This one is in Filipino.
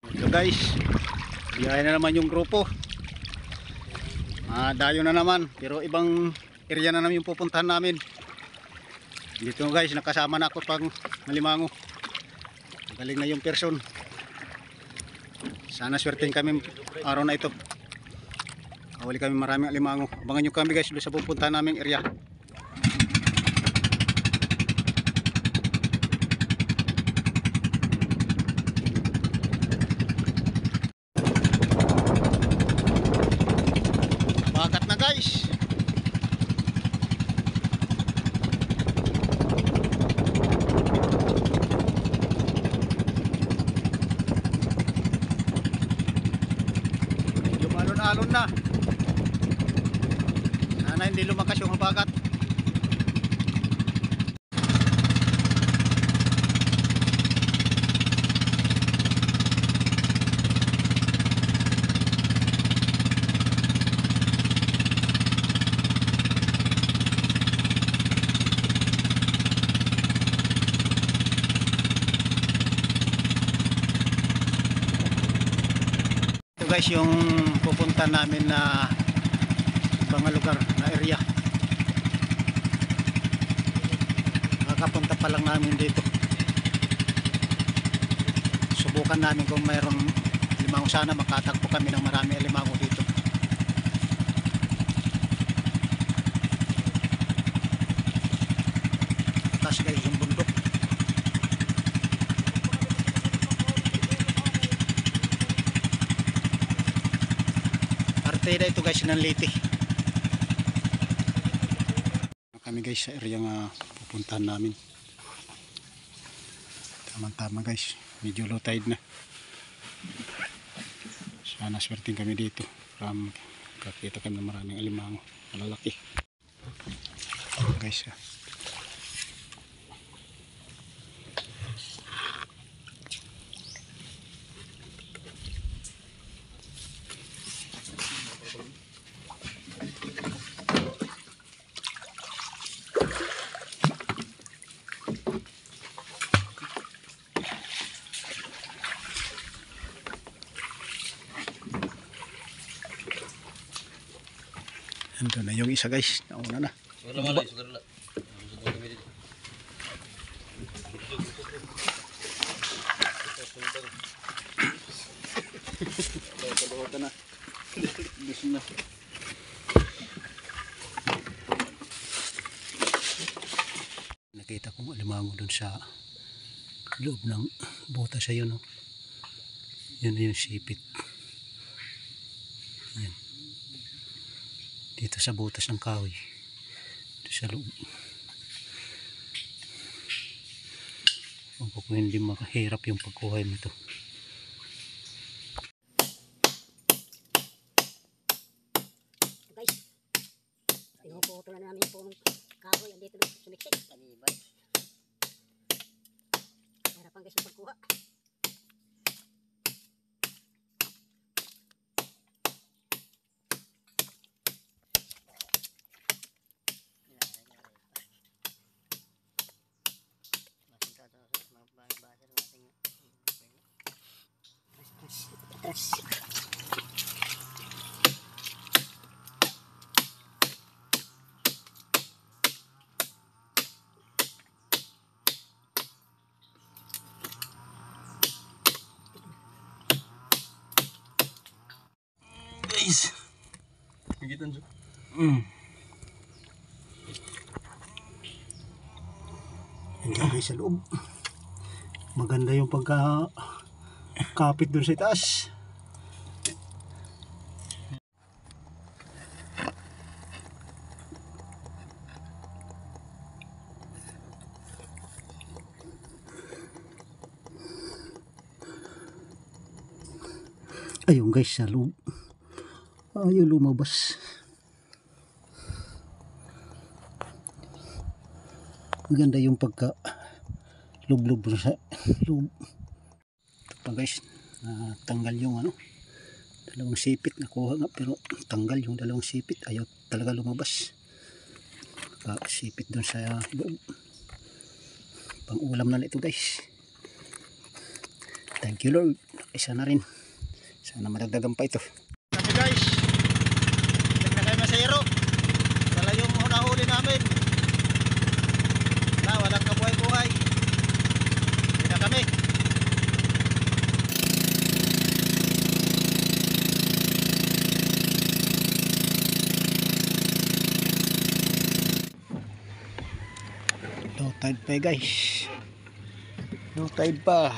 So guys, biyahe na naman yung grupo. Dayo na naman, pero ibang area na naman yung pupuntahan namin. Dito guys, nakasama na ako pang Malimango. Galing na yung person. Sana swertein kami araw na ito. Kawali kami maraming alimango. Abangan nyo kami guys doon sa pupuntahan naming area. Bagat na guys. Medyo alon-alon na. Sana hindi lumakas yung bagat. Guys, yung pupunta namin na ibang lugar na area, nakakapunta pa lang namin dito. Subukan namin kung mayroong limango, sana makatagpo kami ng marami limango dito. Taas guys yung bundok. Partida ito guys ng Leyte. Kami guys sa area nga pupuntahan namin. Tama-tama guys, medyo low tide na. Sana swerting kami dito para makakita kami ng maraming alimango malalaki. Guys, ito na yung isa guys, nauna na. Nakita kong alimango dun sa loob ng bota sa yun. Yun na yung sipit. Yan. Dito sa butas ng kahoy, dito sa loob. Kung hindi makahirap yung pagkuha nito. Guys, pinuputulan namin po ng kahoy dito sumiksik. Kanibay. Harapan guys yung pagkuha. Atras. Guys, Gigitan siya. Hanggang guys sa loob. Maganda yung pagka-kapit dun sa itaas. Ayun guys sa loob. Ayaw lumabas. Maganda yung pagka lub-lub sa loob. Ito pa guys, tanggal yung dalawang sipit. Nakuha nga pero tanggal yung dalawang sipit. Ayaw talaga lumabas. Sipit dun sa loob. Pang ulam na ito guys. Thank you Lord. isa na rin. Sana madagdagan pa ito. Kami guys, check na kayo masayro. Wala yung huli namin. Walang kabuhay-buhay. Hindi na kami. Low tide pa guys. Low tide pa.